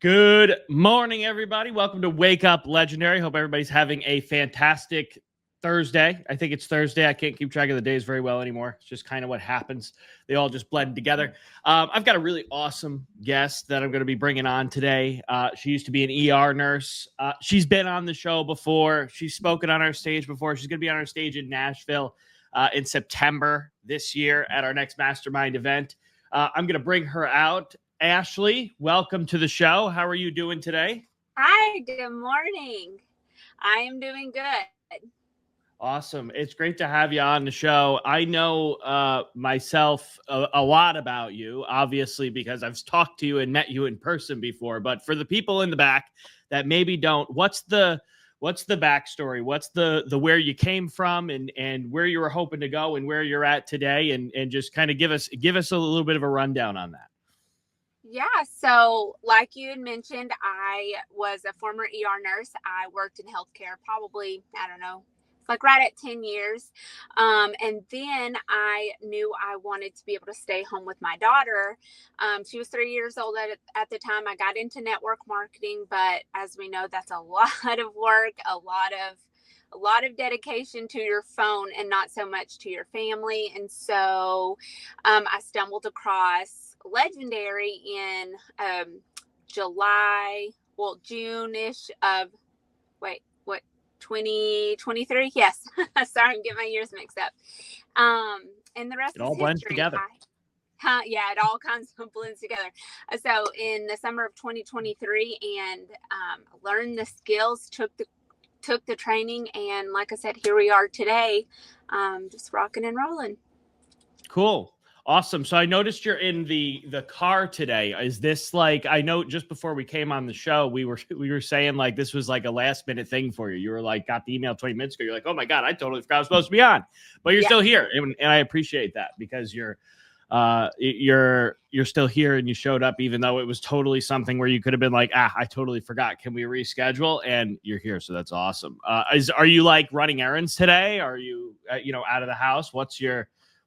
Good morning, everybody. Welcome to Wake Up Legendary. Hope everybody's having a fantastic Thursday. I think it's Thursday. I can't keep track of the days very well anymore. It's just kind of what happens. They all just blend together. I've got a really awesome guest that I'm going to be bringing on today. She used to be an ER nurse. She's been on the show before. She's spoken on our stage before. She's going to be on our stage in Nashville in September this year at our next Mastermind event. I'm going to bring her out. Ashley, welcome to the show. How are you doing today? Hi, good morning. I am doing good. Awesome. It's great to have you on the show. I know myself a lot about you, obviously, because I've talked to you and met you in person before. But for the people in the back that maybe don't, what's the backstory? What's the where you came from and where you were hoping to go and where you're at today, and just kind of give us a little bit of a rundown on that. Yeah, so like you had mentioned, I was a former ER nurse. I worked in healthcare probably, I don't know, like right at 10 years. And then I knew I wanted to be able to stay home with my daughter. She was 3 years old at the time. I got into network marketing, but as we know, that's a lot of work, a lot of dedication to your phone and not so much to your family. And so I stumbled across Legendary in June-ish of 2023. Yes. Sorry, I'm getting my years mixed up. And the rest it all blends together. Yeah, it all kinds of blends together. So in the summer of 2023, and learned the skills, took the training, and like I said, here we are today, just rocking and rolling. Cool. Awesome. So I noticed you're in the car today. Is this like, I know just before we came on the show, we were saying like this was like a last minute thing for you. You were like, got the email 20 minutes ago. You're like, oh my God, I totally forgot I was supposed to be on, but you're still here. And I appreciate that because you're still here and you showed up, even though it was totally something where you could have been like, I totally forgot. Can we reschedule? And you're here. So that's awesome. Are you like running errands today? Are you, out of the house?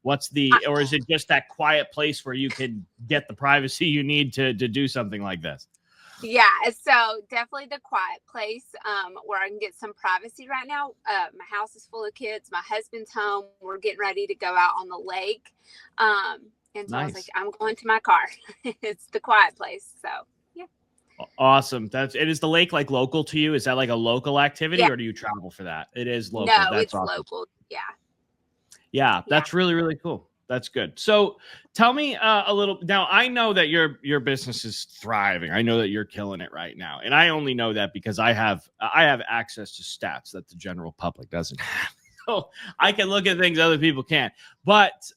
Or is it just that quiet place where you can get the privacy you need to do something like this? Yeah, so definitely the quiet place where I can get some privacy right now. My house is full of kids. My husband's home. We're getting ready to go out on the lake. And so I was like, I'm going to my car. It's the quiet place. So, yeah. Awesome. It is the lake like local to you? Is that like a local activity or do you travel for that? It is local. No, That's it's awesome. local. Yeah. Yeah, that's really, really cool. That's good. So tell me a little. Now, I know that your business is thriving. I know that you're killing it right now. And I only know that because I have access to stats that the general public doesn't have. So I can look at things other people can't. But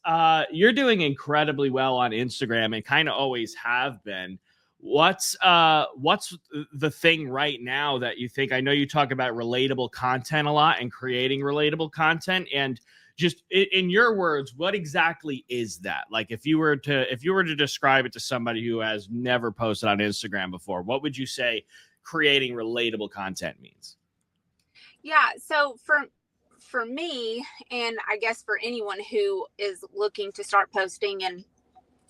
you're doing incredibly well on Instagram and kind of always have been. What's the thing right now that you think? I know you talk about relatable content a lot and creating relatable content, and just in your words, what exactly is that? Like if you were to describe it to somebody who has never posted on Instagram before, what would you say creating relatable content means? Yeah. So for me, and I guess for anyone who is looking to start posting and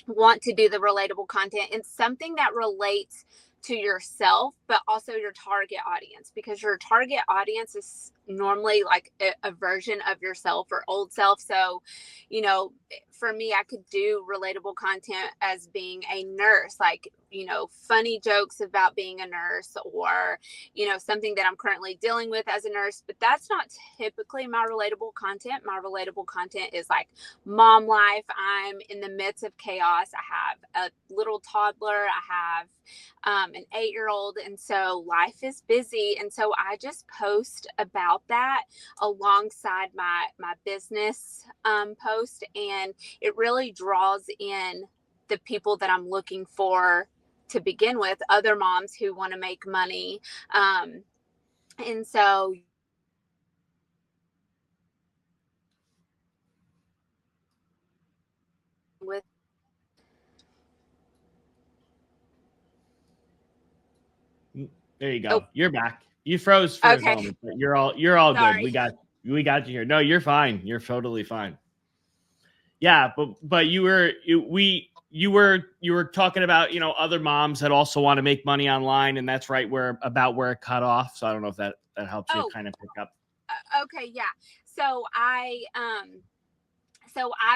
want to do the relatable content, it's something that relates to yourself, but also your target audience, because your target audience is normally like a version of yourself or old self. So, for me, I could do relatable content as being a nurse, like, funny jokes about being a nurse, or, something that I'm currently dealing with as a nurse, but that's not typically my relatable content. My relatable content is like mom life. I'm in the midst of chaos. I have a little toddler. I have an 8-year-old. And so life is busy. And so I just post about that alongside my business post. And it really draws in the people that I'm looking for to begin with, other moms who want to make money. And so with There you go. You're back. You froze for a moment, but you're all good. We got you here. No, you're fine. You're totally fine. Yeah, but you were talking about, other moms that also want to make money online, and that's right where it cut off. So I don't know if that helps you Oh, kind of pick up. okay, yeah. So I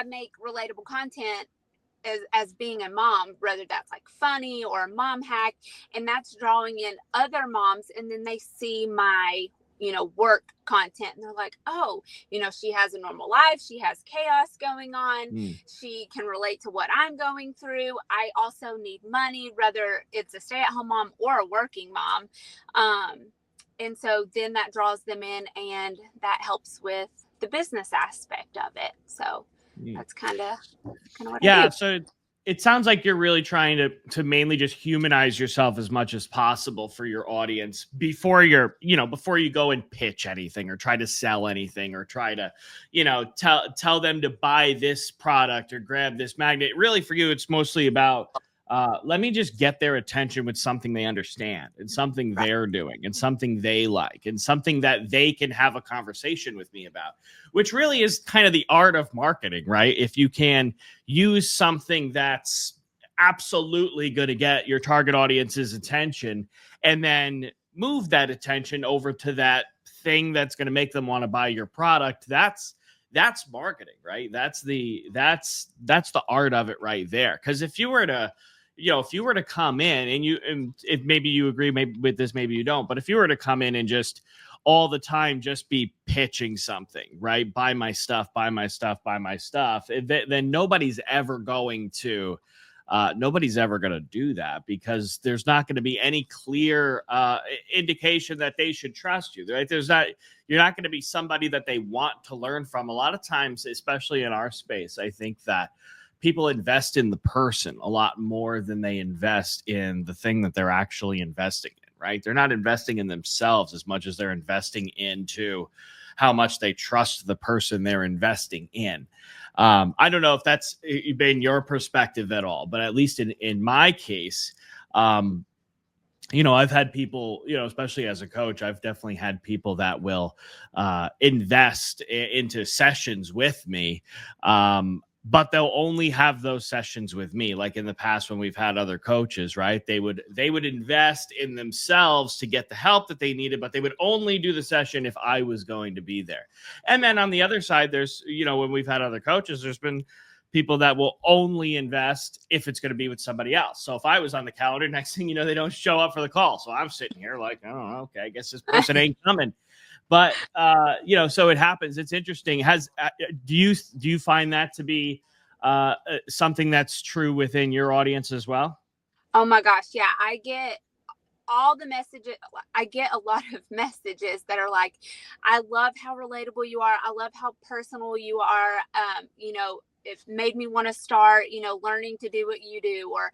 make relatable content as being a mom, whether that's like funny or a mom hack, and that's drawing in other moms, and then they see my work content, and they're like, oh, she has a normal life, she has chaos going on, she can relate to what I'm going through. I also need money, whether it's a stay-at-home mom or a working mom. And so then that draws them in, and that helps with the business aspect of it. So that's kind of what I do. So it sounds like you're really trying to mainly just humanize yourself as much as possible for your audience before before you go and pitch anything or try to sell anything or try to, tell them to buy this product or grab this magnet. Really, for you, it's mostly about let me just get their attention with something they understand and something they're doing and something they like and something that they can have a conversation with me about, which really is kind of the art of marketing, right? If you can use something that's absolutely going to get your target audience's attention and then move that attention over to that thing that's going to make them want to buy your product, that's marketing, right? That's the art of it right there. Because if you were to come in and if maybe you agree maybe with this, maybe you don't, but if you were to come in and just all the time just be pitching something, right? Buy my stuff, then nobody's ever going to do that, because there's not going to be any clear indication that they should trust you, right? You're not going to be somebody that they want to learn from. A lot of times, especially in our space, I think that people invest in the person a lot more than they invest in the thing that they're actually investing in, right? They're not investing in themselves as much as they're investing into how much they trust the person they're investing in. I don't know if that's been your perspective at all, but at least in my case, I've had people, especially as a coach, I've definitely had people that will invest into sessions with me. But they'll only have those sessions with me. Like in the past when we've had other coaches, right? They would invest in themselves to get the help that they needed, but they would only do the session if I was going to be there. And then on the other side, there's, when we've had other coaches, there's been people that will only invest if it's going to be with somebody else. So if I was on the calendar, next thing you know, they don't show up for the call. So I'm sitting here like, oh, okay, I guess this person ain't coming. But so it happens. It's interesting. Do you find that to be something that's true within your audience as well? Oh my gosh, yeah. I get all the messages. I get a lot of messages that are like, I love how relatable you are. I love how personal you are. It made me want to start, learning to do what you do, or,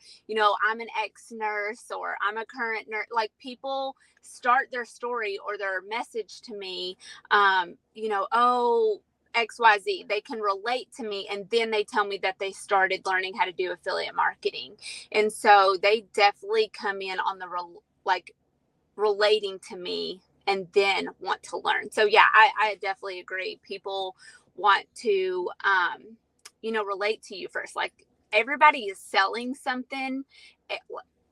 I'm an ex-nurse, or I'm a current nurse. Like, people start their story or their message to me, oh, XYZ, they can relate to me. And then they tell me that they started learning how to do affiliate marketing. And so they definitely come in on the relating to me and then want to learn. So yeah, I definitely agree. People want to, relate to you first. Like, everybody is selling something.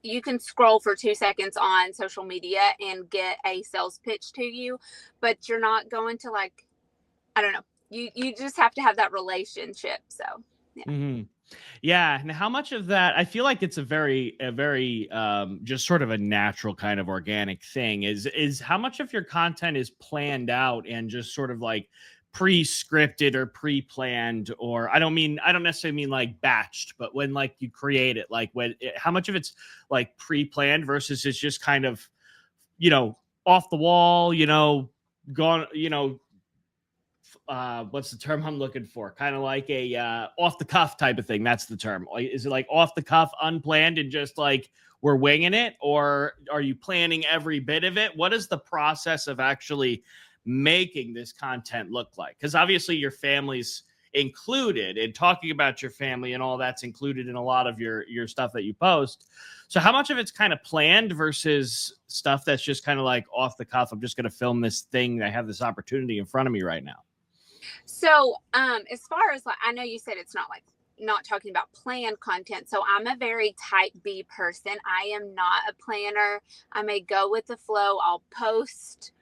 You can scroll for 2 seconds on social media and get a sales pitch to you, but you're not going to, like, I don't know. You just have to have that relationship. So yeah. Mm-hmm. Yeah. And how much of that, I feel like it's a very just sort of a natural kind of organic thing, is how much of your content is planned out and just sort of like pre-scripted or pre-planned, or I don't necessarily mean like batched, but when like you create it, like how much of it's like pre-planned versus it's just kind of, off the wall, gone, what's the term I'm looking for? Kind of like a off the cuff type of thing. That's the term. Is it like off the cuff, unplanned, and just like we're winging it, or are you planning every bit of it? What is the process of actually making this content look like? Because obviously your family's included, and talking about your family and all that's included in a lot of your stuff that you post. So how much of it's kind of planned versus stuff that's just kind of like off the cuff? I'm just going to film this thing. I have this opportunity in front of me right now. So, as far as, like, I know you said it's not like not talking about planned content. So I'm a very type B person. I am not a planner. I may go with the flow. I'll post.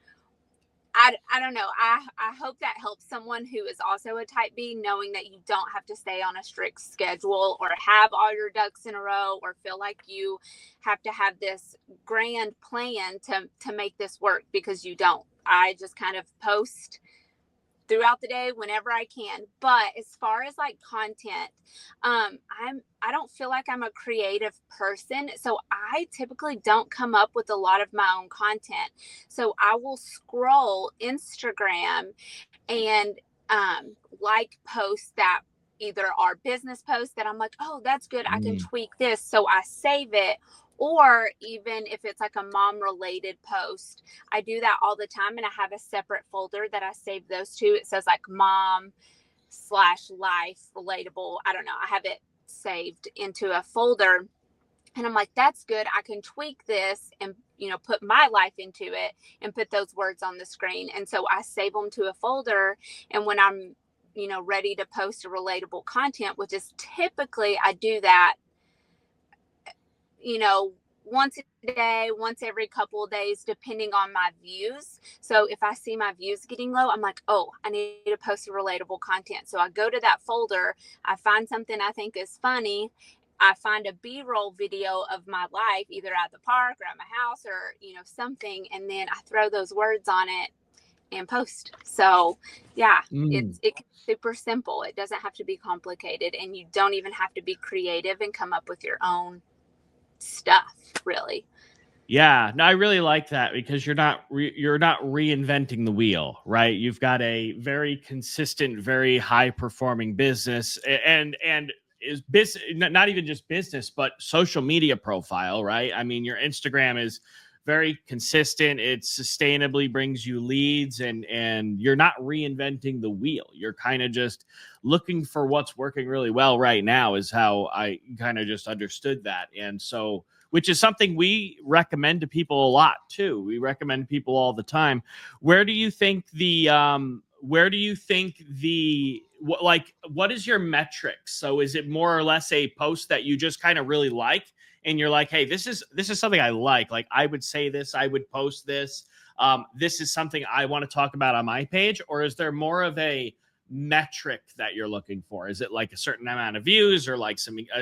I don't know. I hope that helps someone who is also a type B, knowing that you don't have to stay on a strict schedule or have all your ducks in a row or feel like you have to have this grand plan to make this work, because you don't. I just kind of post throughout the day whenever I can. But as far as like content, I don't feel like I'm a creative person, so I typically don't come up with a lot of my own content. So I will scroll Instagram and like posts that either are business posts that I'm like, oh, that's good, I can tweak this, so I save it. Or even if it's like a mom related post, I do that all the time. And I have a separate folder that I save those to. It says like mom/life relatable. I don't know. I have it saved into a folder. And I'm like, that's good. I can tweak this and, put my life into it and put those words on the screen. And so I save them to a folder. And when I'm, ready to post a relatable content, which is typically I do that, once a day, once every couple of days, depending on my views. So if I see my views getting low, I'm like, oh, I need to post a relatable content. So I go to that folder, I find something I think is funny. I find a B-roll video of my life, either at the park or at my house or, something. And then I throw those words on it and post. So yeah, it's super simple. It doesn't have to be complicated, and you don't even have to be creative and come up with your own stuff, really. Yeah, no, I really like that, because you're not reinventing the wheel, right? You've got a very consistent, very high performing business, and is business, not even just business, but social media profile, right? I mean, your Instagram is very consistent. It sustainably brings you leads, and you're not reinventing the wheel. You're kind of just looking for what's working really well right now, is how I kind of just understood that. And so, which is something we recommend to people a lot too. We recommend people all the time. What is your metrics? So is it more or less a post that you just kind of really like, and you're like, hey, this is something I like I would say this, I would post this, this is something I want to talk about on my page? Or is there more of a metric that you're looking for? Is it like a certain amount of views, or like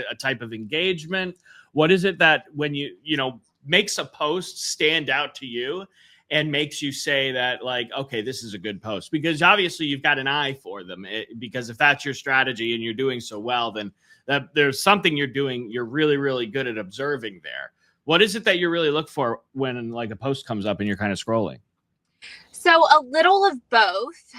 a type of engagement? What is it that when you makes a post stand out to you and makes you say that, like, okay, this is a good post? Because obviously you've got an eye for them, because if that's your strategy and you're doing so well, then that there's something you're doing, you're really, really good at observing there. What is it that you really look for when like a post comes up and you're kind of scrolling? So a little of both.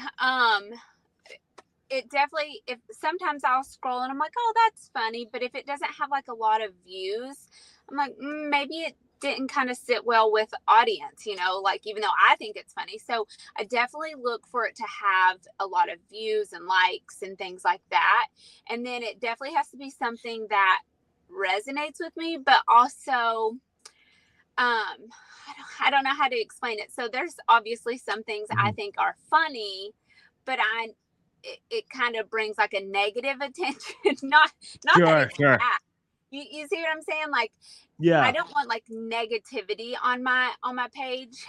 It definitely, if sometimes I'll scroll and I'm like, oh, that's funny. But if it doesn't have like a lot of views, I'm like, maybe it didn't kind of sit well with audience, like, even though I think it's funny. So I definitely look for it to have a lot of views and likes and things like that. And then it definitely has to be something that resonates with me, but also, I don't know how to explain it. So there's obviously some things I think are funny, but it kind of brings like a negative attention. not Sure, that it's sure. bad. You see what I'm saying? Like, Yeah. I don't want like negativity on my page,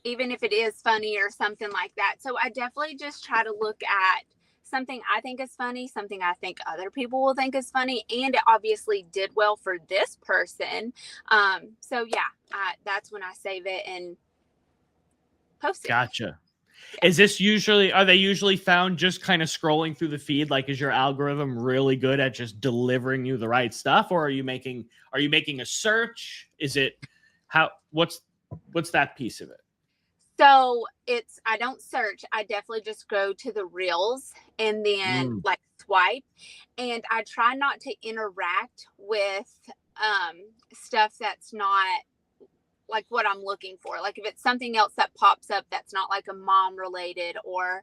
even if it is funny or something like that. So I definitely just try to look at something I think is funny, something I think other people will think is funny, and it obviously did well for this person. So yeah, that's when I save it and post it. Gotcha. Is this are they usually found just kind of scrolling through the feed? Like, is your algorithm really good at just delivering you the right stuff? Or are you making a search? Is it what's that piece of it? So I don't search. I definitely just go to the reels and then like swipe, and I try not to interact with stuff that's not like what I'm looking for. Like if it's something else that pops up that's not like a mom related, or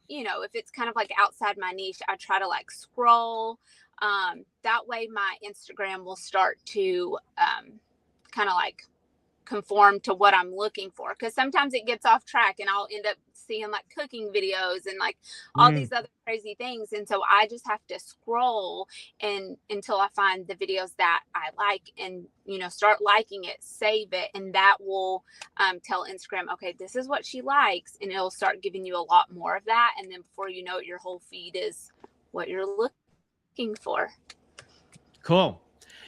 if it's kind of like outside my niche, I try to like scroll. That way my Instagram will start to kind of like conform to what I'm looking for. Because sometimes it gets off track and I'll end up seeing like cooking videos and like all these other crazy things. And so I just have to scroll and until I find the videos that I like and, start liking it, save it. And that will tell Instagram, okay, this is what she likes. And it'll start giving you a lot more of that. And then before you know it, your whole feed is what you're looking for. Cool.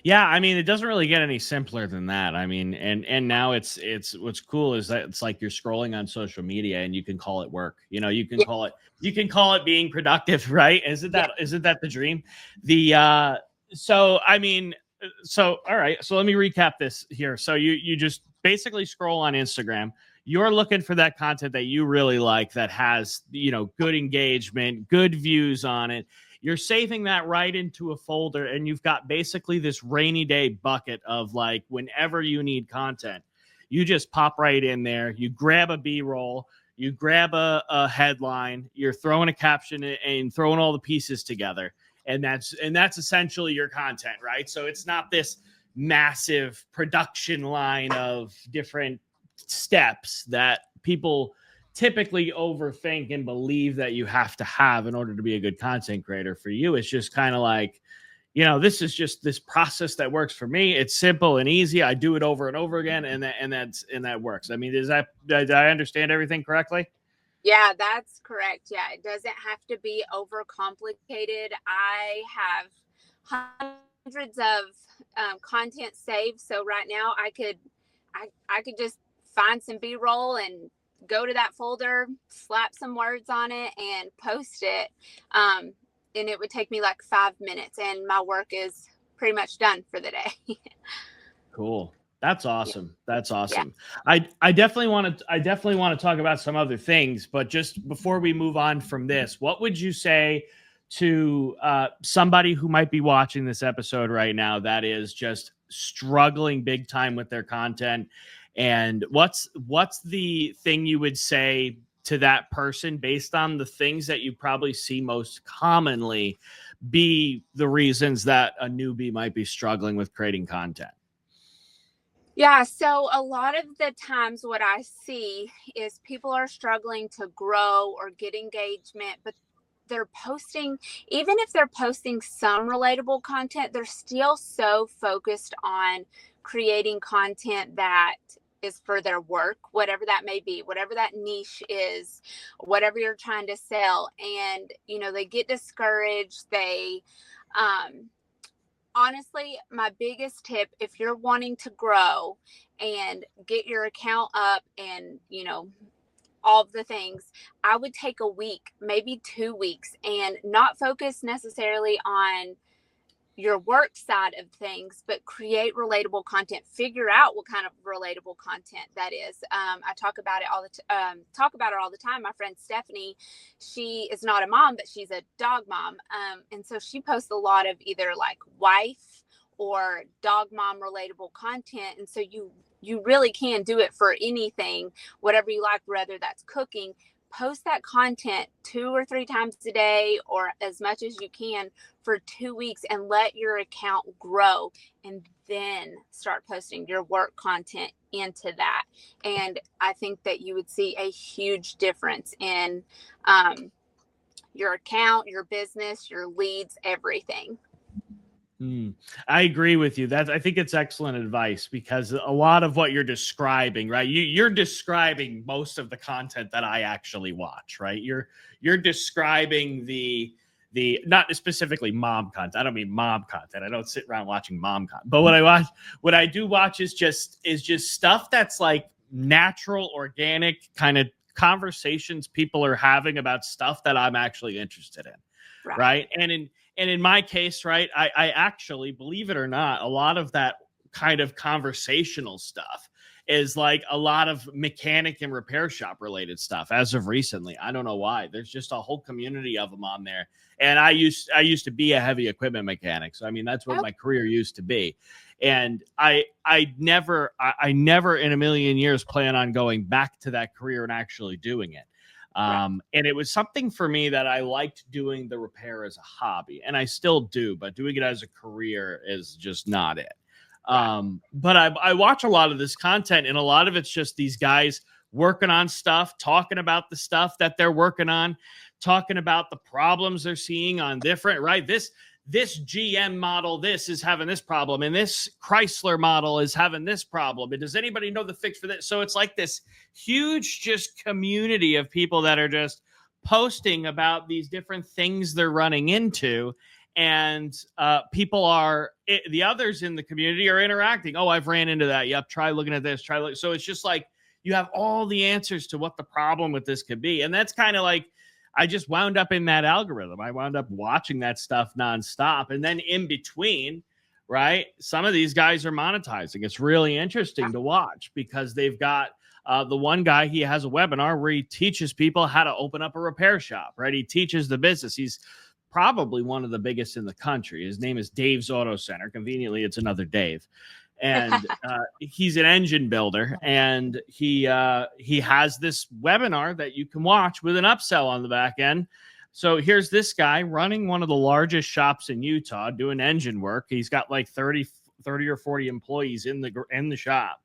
Yeah, I mean, it doesn't really get any simpler than that. I mean, and now it's what's cool is that it's like you're scrolling on social media and you can call it work. You can call it being productive, right? Isn't that the dream? So I mean, all right. So let me recap this here. So you just basically scroll on Instagram. You're looking for that content that you really like that has, good engagement, good views on it. You're saving that right into a folder and you've got basically this rainy day bucket of like whenever you need content, you just pop right in there. You grab a B-roll, you grab a headline, you're throwing a caption and throwing all the pieces together. And that's essentially your content, right? So it's not this massive production line of different steps that people typically overthink and believe that you have to have in order to be a good content creator. For you, it's just kind of like, this is just this process that works for me. It's simple and easy. I do it over and over again, and that works. I mean, did I understand everything correctly? Yeah, that's correct. Yeah, it doesn't have to be overcomplicated. I have hundreds of content saved, so right now I could just find some B-roll and go to that folder, slap some words on it and post it. And it would take me like 5 minutes and my work is pretty much done for the day. Cool. That's awesome. Yeah. That's awesome. Yeah. I definitely want to talk about some other things, but just before we move on from this, what would you say to somebody who might be watching this episode right now that is just struggling big time with their content? And what's the thing you would say to that person based on the things that you probably see most commonly be the reasons that a newbie might be struggling with creating content? Yeah, so a lot of the times what I see is people are struggling to grow or get engagement, but they're posting, even if they're posting some relatable content, they're still so focused on creating content that is for their work, whatever that may be, whatever that niche is, whatever you're trying to sell. And, they get discouraged. They, honestly, my biggest tip, if you're wanting to grow and get your account up and, all of the things, I would take a week, maybe 2 weeks, and not focus necessarily on your work side of things, but create relatable content. Figure out what kind of relatable content that is. I talk about it all the time. My friend Stephanie, she is not a mom, but she's a dog mom, and so she posts a lot of either like wife or dog mom relatable content. And so you really can do it for anything, whatever you like, whether that's cooking. Post that content 2 or 3 times a day or as much as you can for 2 weeks and let your account grow, and then start posting your work content into that. And I think that you would see a huge difference in your account, your business, your leads, everything. I agree with you. I think it's excellent advice because a lot of what you're describing, right? You're describing most of the content that I actually watch, right? You're describing the not specifically mom content. I don't mean mom content. I don't sit around watching mom content. But what I do watch is just stuff that's like natural, organic kind of conversations people are having about stuff that I'm actually interested in, right? And in my case, right, I actually, believe it or not, a lot of that kind of conversational stuff is like a lot of mechanic and repair shop related stuff as of recently. I don't know why. There's just a whole community of them on there. And I used to be a heavy equipment mechanic. So, I mean, that's what my career used to be. And I never in a million years plan on going back to that career and actually doing it. And it was something for me that I liked doing the repair as a hobby, and I still do, but doing it as a career is just not it. But I watch a lot of this content, and a lot of it's just these guys working on stuff, talking about the stuff that they're working on, talking about the problems they're seeing on different, right? This GM model, this is having this problem, and this Chrysler model is having this problem. And does anybody know the fix for this? So it's like this huge just community of people that are just posting about these different things they're running into. And people are, the others in the community are interacting. Oh, I've ran into that. Yep. Try looking at this. So it's just like you have all the answers to what the problem with this could be. And that's kind of like, I just wound up in that algorithm. I wound up watching that stuff nonstop. And then in between, right, some of these guys are monetizing. It's really interesting to watch because they've got the one guy, he has a webinar where he teaches people how to open up a repair shop, right? He teaches the business. He's probably one of the biggest in the country. His name is Dave's Auto Center. Conveniently, it's another Dave. And he's an engine builder, and he has this webinar that you can watch with an upsell on the back end. So here's this guy running one of the largest shops in Utah doing engine work. He's got like 30 or 40 employees in the shop.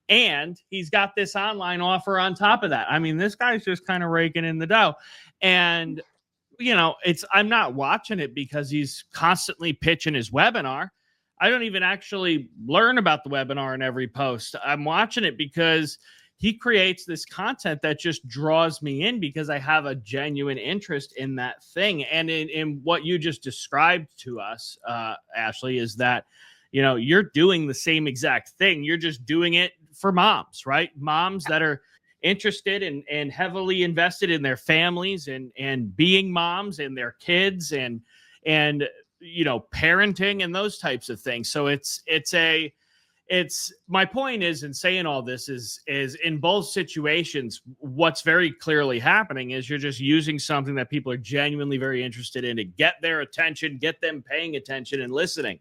And he's got this online offer on top of that. I mean, this guy's just kind of raking in the dough. And, you know, I'm not watching it because he's constantly pitching his webinar. I don't even actually learn about the webinar in every post. I'm watching it because he creates this content that just draws me in because I have a genuine interest in that thing. And in what you just described to us, Ashley, is that, you know, you're doing the same exact thing. You're just doing it for moms, right? Moms that are interested and heavily invested in their families and being moms and their kids and you know, parenting and those types of things. So it's my point is in saying all this is in both situations, what's very clearly happening is you're just using something that people are genuinely very interested in to get their attention, get them paying attention and listening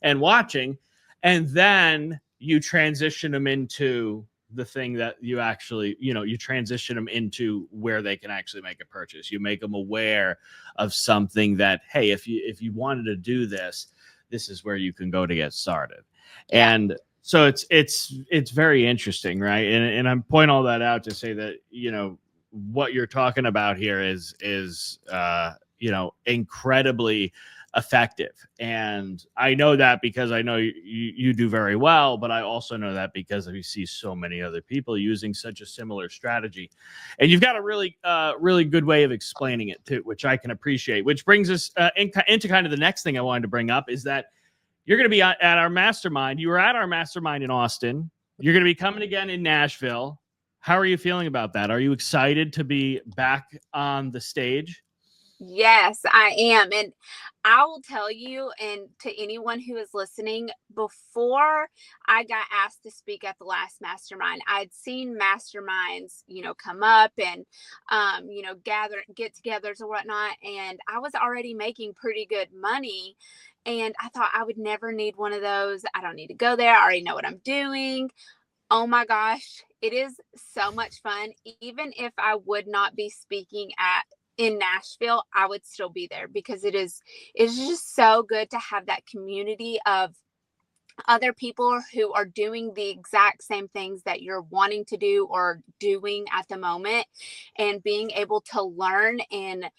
and watching. And then you transition them into the thing that you actually, you know, you transition them into where they can actually make a purchase. You make them aware of something that, hey, if you wanted to do this, this is where you can go to get started. Yeah. And so it's very interesting, right? And I'm pointing all that out to say that, you know, what you're talking about here is you know, incredibly effective. And I know that because I know you do very well, but I also know that because we see so many other people using such a similar strategy. And you've got a really good way of explaining it too, which I can appreciate, which brings us into kind of the next thing I wanted to bring up is that you're going to be at our mastermind. You were at our mastermind in Austin. You're going to be coming again in Nashville. How are you feeling about that? Are you excited to be back on the stage? Yes, I am. And I will tell you, and to anyone who is listening, before I got asked to speak at the last mastermind, I'd seen masterminds, you know, come up and, you know, get-togethers or whatnot. And I was already making pretty good money. And I thought I would never need one of those. I don't need to go there. I already know what I'm doing. Oh my gosh, it is so much fun. Even if I would not be speaking in Nashville, I would still be there because it's just so good to have that community of other people who are doing the exact same things that you're wanting to do or doing at the moment, and being able to learn and,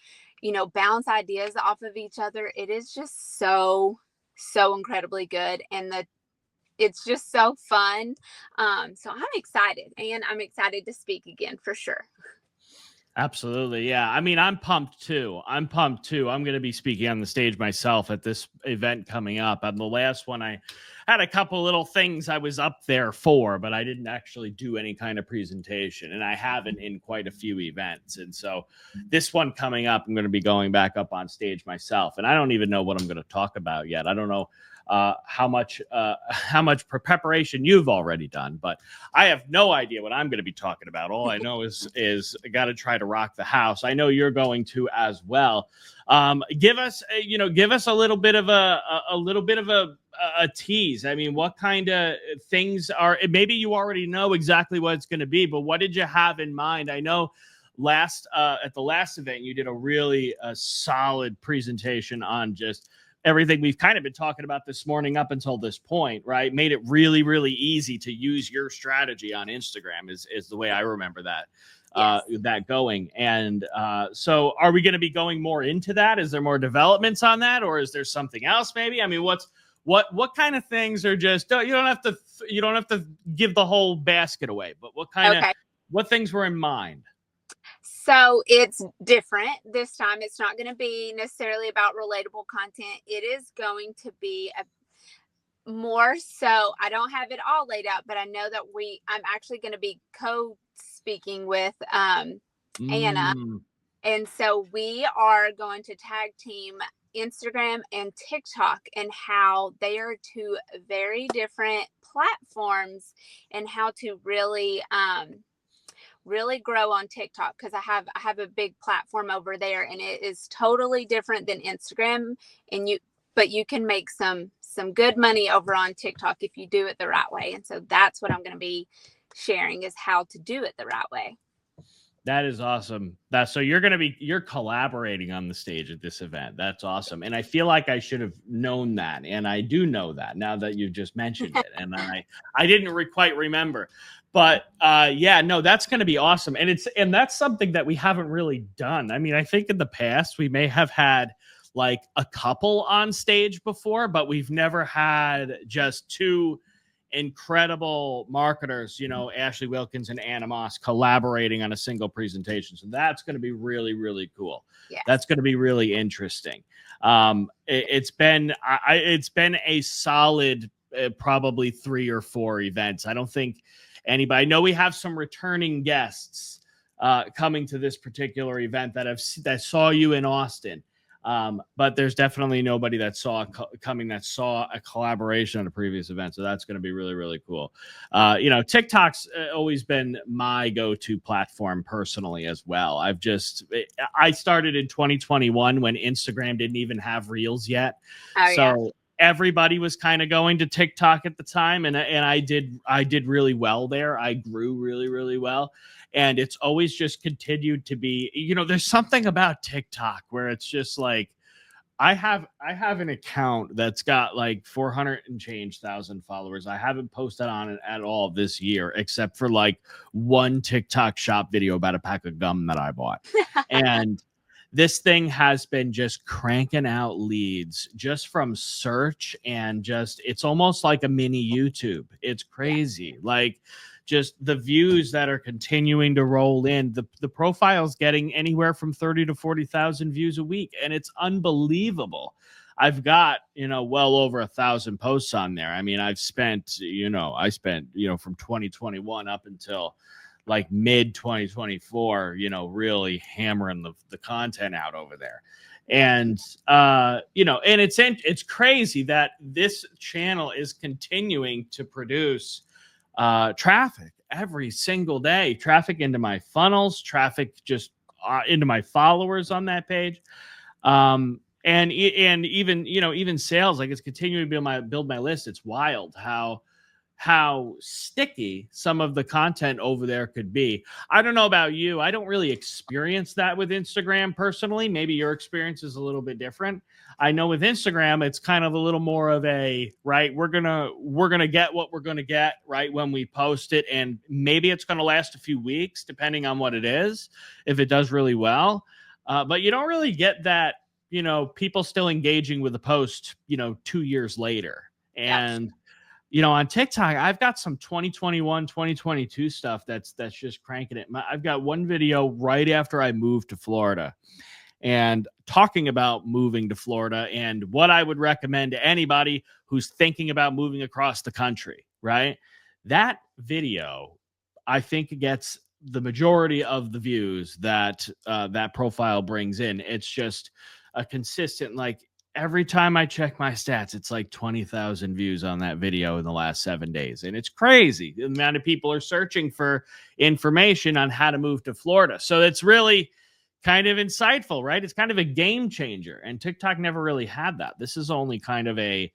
you know, bounce ideas off of each other. It is just so incredibly good. And it's just so fun. So I'm excited, and I'm excited to speak again for sure. Absolutely. Yeah. I mean, I'm pumped too. I'm going to be speaking on the stage myself at this event coming up. On the last one, I had a couple little things I was up there for, but I didn't actually do any kind of presentation, and I haven't in quite a few events. And so this one coming up, I'm going to be going back up on stage myself, and I don't even know what I'm going to talk about yet. I don't know how much preparation you've already done, but I have no idea what I'm going to be talking about. All I know is I got to try to rock the house. I know you're going to as well. Give us a little bit of a tease. I mean, what kind of things are, maybe you already know exactly what it's going to be, but what did you have in mind? I know at the last event, you did a really solid presentation on just everything we've kind of been talking about this morning up until this point, right? Made it really, really easy to use your strategy on Instagram is the way I remember that. That going. And so are we going to be going more into that? Is there more developments on that, or is there something else maybe? I mean, what kind of things are just, you don't have to give the whole basket away, but what things were in mind? So it's different this time. It's not going to be necessarily about relatable content. It is going to be more so, I don't have it all laid out, but I know that I'm actually going to be co-speaking with Anna. And so we are going to tag team Instagram and TikTok, and how they are two very different platforms, and how to really grow on TikTok, because I have a big platform over there, and it is totally different than Instagram, but you can make some good money over on TikTok if you do it the right way. And so that's what I'm going to be sharing, is how to do it the right way. That is awesome. So you're collaborating on the stage at this event. That's awesome. And I feel like I should have known that. And I do know that now that you just mentioned it. And I didn't quite remember, but no, that's going to be awesome. And that's something that we haven't really done. I mean, I think in the past we may have had like a couple on stage before, but we've never had just two incredible marketers, Ashley Wilkins and Anna Moss, collaborating on a single presentation. So that's going to be really, really cool. Yes. That's going to be really interesting. It's been a solid probably 3 or 4 events. I don't think anybody, I know we have some returning guests coming to this particular event that saw you in Austin. But there's definitely nobody that saw a collaboration on a previous event. So that's going to be really, really cool. TikTok's always been my go-to platform personally as well. I started in 2021 when Instagram didn't even have Reels yet. Everybody was kind of going to TikTok at the time. And I did really well there. I grew really, really well. And it's always just continued to be, there's something about TikTok where it's just like, I have an account that's got like 400 and change thousand followers. I haven't posted on it at all this year, except for like one TikTok shop video about a pack of gum that I bought. And this thing has been just cranking out leads just from search, and it's almost like a mini YouTube. It's crazy. Like, just the views that are continuing to roll in. The profile's getting anywhere from 30 to 40,000 views a week. And it's unbelievable. I've got, well over 1,000 posts on there. I mean, I spent, from 2021 up until like mid 2024, really hammering the content out over there. And, and it's crazy that this channel is continuing to produce traffic every single day, traffic into my funnels, traffic just into my followers on that page. And even sales, like, it's continuing to build my list. It's wild how sticky some of the content over there could be. I don't know about you. I don't really experience that with Instagram personally. Maybe your experience is a little bit different. I know with Instagram, it's kind of a little more of a, right, we're going to get what we're going to get right when we post it. And maybe it's going to last a few weeks, depending on what it is, if it does really well. But you don't really get that, people still engaging with the post, 2 years later. And, on TikTok, I've got some 2021, 2022 stuff that's just cranking it. I've got one video right after I moved to Florida, and talking about moving to Florida and what I would recommend to anybody who's thinking about moving across the country, right? That video, I think, gets the majority of the views that that profile brings in. It's just a consistent, like, every time I check my stats, it's like 20,000 views on that video in the last 7 days. And it's crazy. The amount of people are searching for information on how to move to Florida. So it's really kind of insightful, right? It's kind of a game changer. And TikTok never really had that. This is only kind of a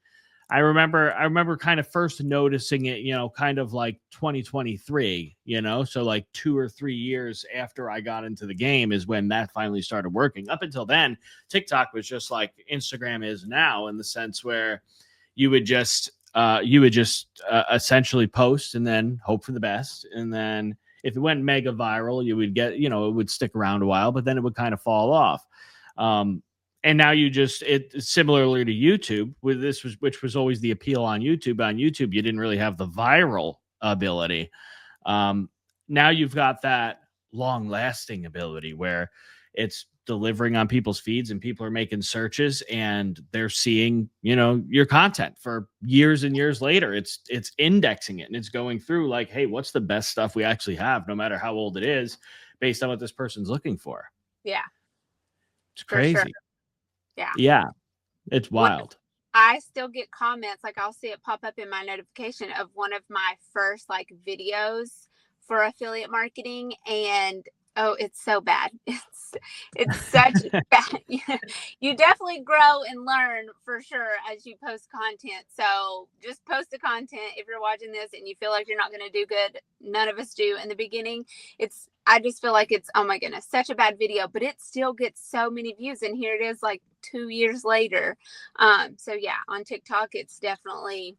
I remember kind of first noticing it, kind of like 2023, so like 2 or 3 years after I got into the game is when that finally started working. Up until then, TikTok was just like Instagram is now, in the sense where you would just essentially post and then hope for the best, and then if it went mega viral, you would get, it would stick around a while, but then it would kind of fall off. Um, and now it similarly to YouTube, which was always the appeal on YouTube. On YouTube, you didn't really have the viral ability. Um, Now you've got that long lasting ability where it's delivering on people's feeds and people are making searches and they're seeing, your content for years and years later. It's indexing it and it's going through like, hey, what's the best stuff we actually have, no matter how old it is, based on what this person's looking for. Yeah, It's for sure. crazy. Yeah. Yeah, it's When wild. I still get comments, like I'll see it pop up in my notification of one of my first like videos for affiliate marketing, and oh, it's so bad. It's such bad. You definitely grow and learn for sure as you post content. So just post the content. If you're watching this and you feel like you're not going to do good, none of us do in the beginning. I just feel like it's, oh my goodness, such a bad video, but it still gets so many views. And here it is like 2 years later. So yeah, on TikTok, it's definitely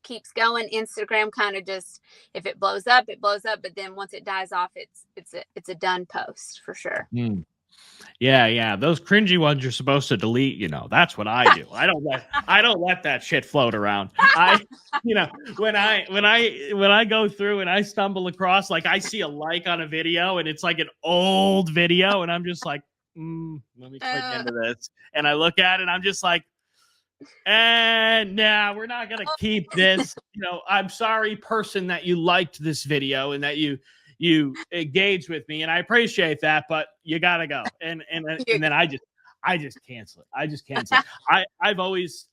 keeps going. Instagram kind of just, if it blows up, it blows up. But then once it dies off, it's a done post for sure. Mm. Yeah. Those cringy ones you're supposed to delete, that's what I do. I don't let that shit float around. When I go through and I stumble across, like I see a like on a video and it's like an old video and I'm just like, let me click into this. And I look at it and I'm just like, and nah, we're not going to keep this. I'm sorry, person, that you liked this video and that you engage with me, and I appreciate that, but you gotta go. And then I just cancel it. I just cancel it. I've always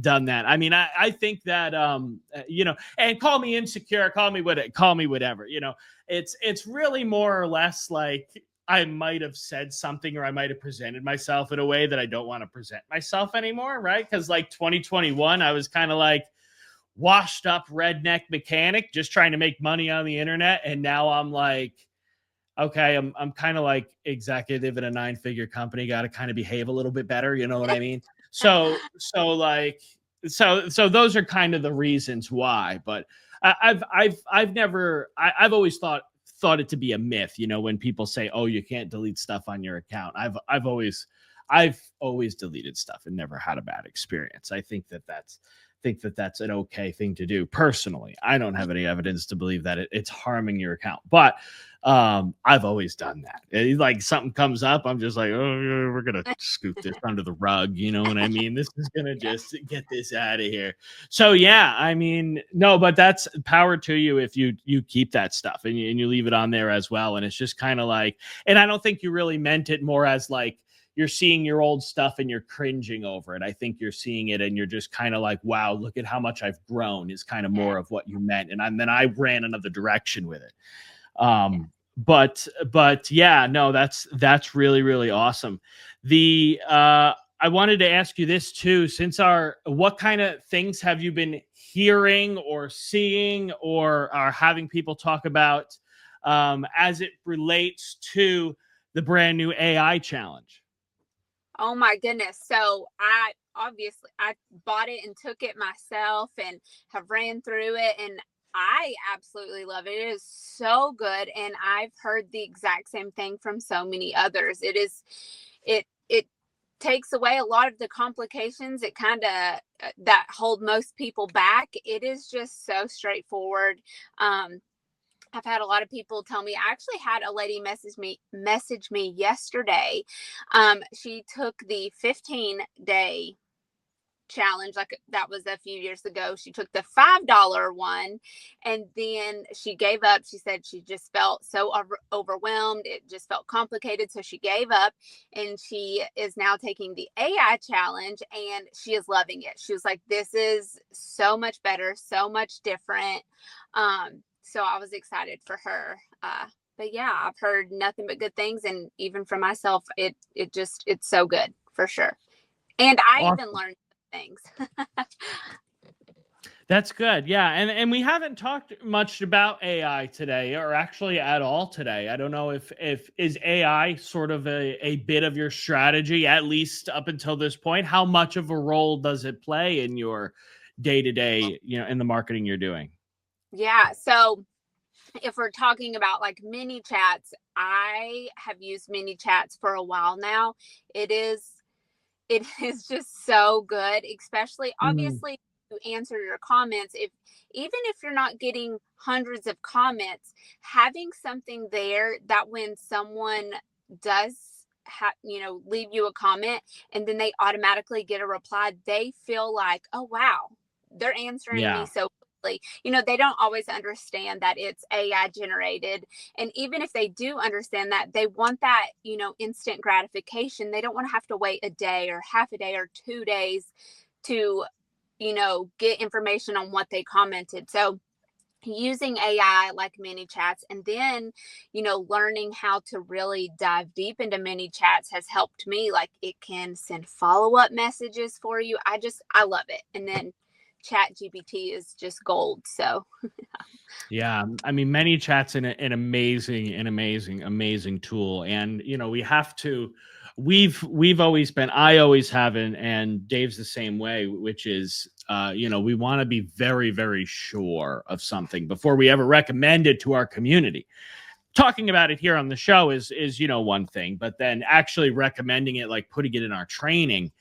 done that. I mean, I think that and call me insecure, call me whatever. It's really more or less like I might have said something or I might have presented myself in a way that I don't want to present myself anymore, right? Because like 2021, I was kind of like washed up redneck mechanic just trying to make money on the internet, and now I'm like, okay, I'm kind of like executive in a 9-figure company, got to kind of behave a little bit better, you know what I mean? So those are kind of the reasons why. But I've always thought it to be a myth, when people say, oh, you can't delete stuff on your account. I've always deleted stuff and never had a bad experience. I think that's an okay thing to do. Personally, I don't have any evidence to believe that it's harming your account, but I've always done that. Like something comes up, I'm just like, oh, we're gonna scoop this under the rug. You know what I mean? This is gonna just get this out of here. So yeah, I mean, no, but that's power to you if you keep that stuff and you leave it on there as well. And it's just kind of like, and I don't think you really meant it more as like, you're seeing your old stuff and you're cringing over it. I think you're seeing it and you're just kind of like, wow, look at how much I've grown, is kind of more of what you meant. And then I ran another direction with it. But yeah, no, that's really, really awesome. I wanted to ask you this too, what kind of things have you been hearing or seeing or are having people talk about, as it relates to the brand new AI challenge? Oh my goodness. So I bought it and took it myself and have ran through it, and I absolutely love it. It is so good. And I've heard the exact same thing from so many others. It takes away a lot of the complications. It kind of that hold most people back. It is just so straightforward. I've had a lot of people tell me. I actually had a lady message me yesterday. She took the 15-day challenge, like that was a few years ago. She took the $5 one, and then she gave up. She said she just felt so overwhelmed. It just felt complicated, so she gave up, and she is now taking the AI challenge, and she is loving it. She was like, "This is so much better, so much different." So I was excited for her. But yeah, I've heard nothing but good things. And even for myself, it's so good for sure. And I Awesome. even learned things. That's good. Yeah. And we haven't talked much about AI today, or actually at all today. I don't know if is AI sort of a bit of your strategy, at least up until this point. How much of a role does it play in your day-to-day, in the marketing you're doing? Yeah. So if we're talking about like mini chats, I have used mini chats for a while now. It is it is just so good, especially Mhm. obviously to answer your comments. If even if you're not getting hundreds of comments, having something there that when someone does leave you a comment and then they automatically get a reply, they feel like, oh wow, they're answering me Yeah. so quickly. They don't always understand that it's AI generated, and even if they do understand that, they want that, instant gratification. They don't want to have to wait a day or half a day or 2 days to, get information on what they commented. So using AI like mini chats, and then, learning how to really dive deep into mini chats has helped me. Like it can send follow-up messages for you. I love it. And then chat GPT is just gold. So Yeah, I mean, ManyChat's an amazing tool, and we have to. We've always been. I always have, and Dave's the same way, which is, we want to be very, very sure of something before we ever recommend it to our community. Talking about it here on the show is one thing, but then actually recommending it, like putting it in our training,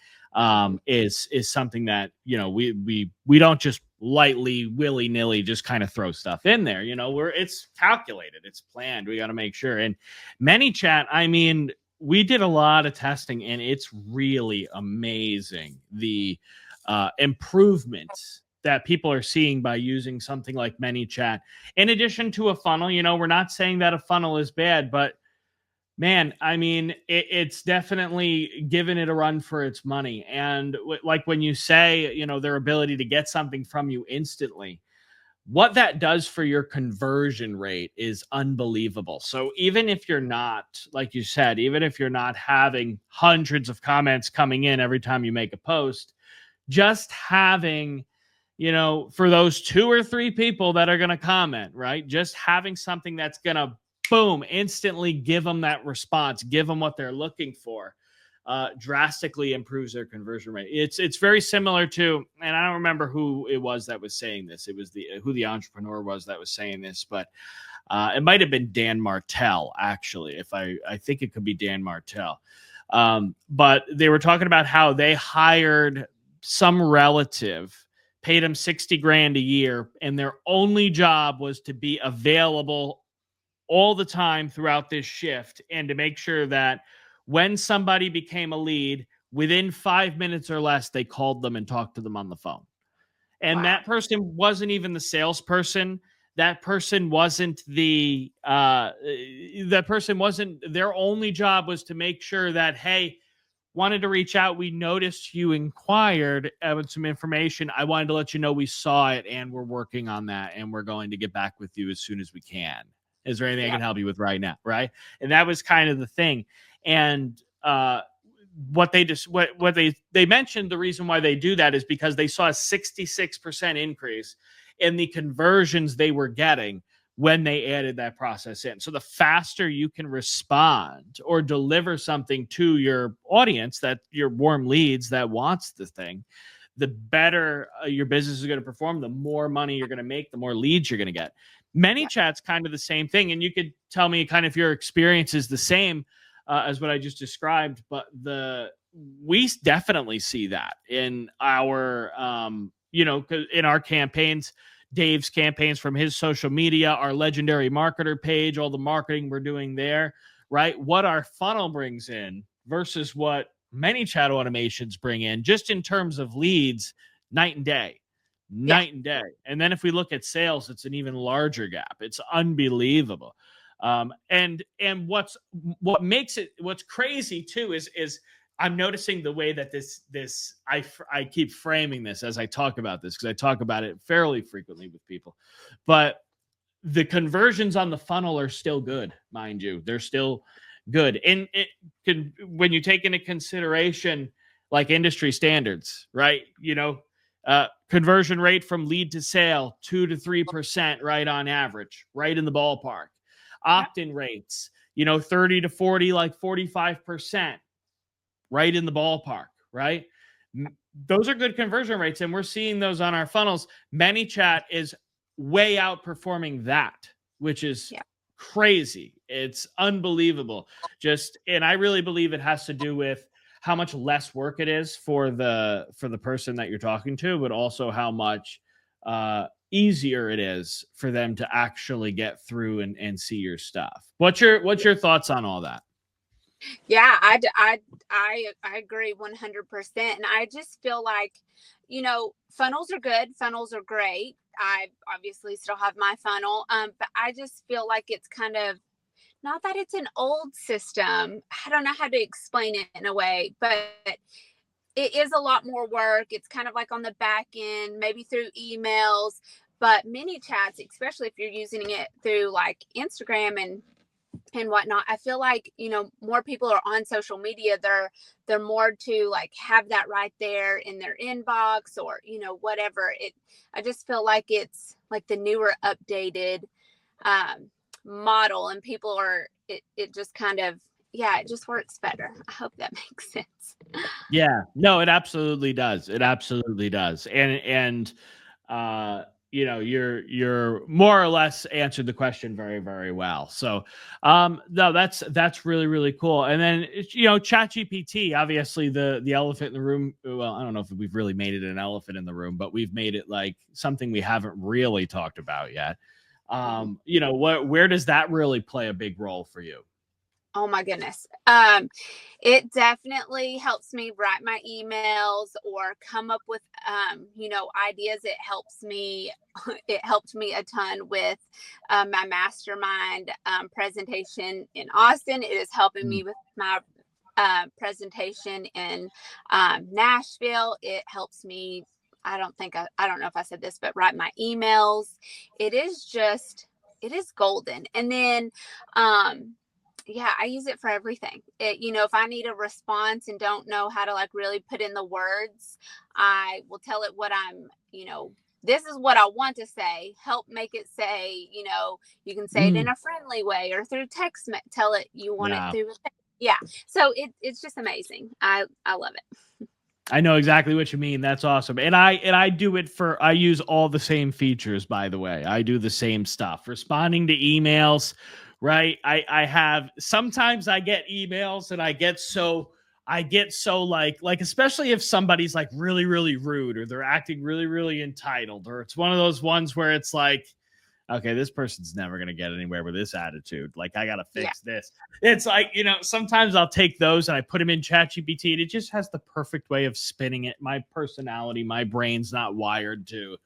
is something that we don't just lightly willy nilly just kind of throw stuff in there. It's calculated, it's planned. We got to make sure. And ManyChat, I mean, we did a lot of testing, and it's really amazing the improvements that people are seeing by using something like ManyChat. In addition to a funnel, we're not saying that a funnel is bad, but man, I mean, it's definitely given it a run for its money. And like when you say, their ability to get something from you instantly, what that does for your conversion rate is unbelievable. So even if you're not, like you said, even if you're not having hundreds of comments coming in every time you make a post, just having, for those 2 or 3 people that are going to comment, right? Just having something that's going to boom, instantly give them that response, give them what they're looking for, drastically improves their conversion rate. It's very similar to, and I don't remember who it was that was saying this. It was who the entrepreneur was that was saying this, but it might have been Dan Martell, actually. If I think it could be Dan Martell. But they were talking about how they hired some relative, paid him 60 grand a year, and their only job was to be available all the time throughout this shift, and to make sure that when somebody became a lead, within 5 minutes or less, they called them and talked to them on the phone. And wow. that person wasn't even the salesperson. That person wasn't their only job was to make sure that, hey, wanted to reach out. We noticed you inquired with some information. I wanted to let you know we saw it, and we're working on that, and we're going to get back with you as soon as we can. Is there anything I Yeah. can help you with right now? Right. And that was kind of the thing. And what they mentioned, the reason why they do that is because they saw a 66% increase in the conversions they were getting when they added that process in. So the faster you can respond or deliver something to your audience, that your warm leads that wants the thing, the better your business is going to perform, the more money you're going to make, the more leads you're going to get. Yeah. ManyChat's kind of the same thing. And you could tell me kind of if your experience is the same as what I just described, but we definitely see that in our, in our campaigns. Dave's campaigns from his social media, our legendary marketer page, all the marketing we're doing there, right? What our funnel brings in versus what ManyChat automations bring in, just in terms of leads, night and day, Yeah. night and day. And then if we look at sales, it's an even larger gap. It's unbelievable. And what makes it, what's crazy too is I'm noticing the way that I keep framing this as I talk about this, because I talk about it fairly frequently with people, but the conversions on the funnel are still good, mind you. They're still good. And it can, when you take into consideration like industry standards, right? Conversion rate from lead to sale, 2 to 3%, right, on average, right in the ballpark. Yep. Opt-in rates, 30 to 40, like 45%, right in the ballpark, right? Those are good conversion rates, and we're seeing those on our funnels. ManyChat is way outperforming that, which is Yep. crazy. It's unbelievable. And I really believe it has to do with how much less work it is for the person that you're talking to, but also how much easier it is for them to actually get through and see your stuff. What's your thoughts on all that? Yeah, I agree 100%. And I just feel like, funnels are good. Funnels are great. I obviously still have my funnel. But I just feel like it's kind of, not that it's an old system. I don't know how to explain it in a way, but it is a lot more work. It's kind of like on the back end, maybe through emails, but many chats, especially if you're using it through like Instagram and whatnot, I feel like, more people are on social media. They're more to like have that right there in their inbox, or whatever. I just feel like it's like the newer updated model, and people are, it just kind of, yeah, it just works better. I hope that makes sense. Yeah, no, it absolutely does. It absolutely does. And you're more or less answered the question very, very well. So, no, that's really, really cool. And then, ChatGPT, obviously the elephant in the room. Well, I don't know if we've really made it an elephant in the room, but we've made it like something we haven't really talked about yet. Where does that really play a big role for you? Oh my goodness. It definitely helps me write my emails or come up with, ideas. It helped me a ton with my mastermind presentation in Austin. It is helping me with my presentation in Nashville. It helps me, I don't know if I said this, but write my emails. It is golden. And then, yeah, I use it for everything. If I need a response and don't know how to like really put in the words, I will tell it what this is what I want to say. Help make it say, you can say it in a friendly way or through text. Tell it you want it Yeah. through. Yeah. So it's just amazing. I love it. I know exactly what you mean. That's awesome. And I use all the same features, by the way. I do the same stuff. Responding to emails, right? Sometimes I get emails and I get so like especially if somebody's like really, really rude, or they're acting really, really entitled, or it's one of those ones where it's like, okay, this person's never going to get anywhere with this attitude. Like, I got to fix this. It's like, sometimes I'll take those and I put them in ChatGPT, and it just has the perfect way of spinning it. My personality, my brain's not wired to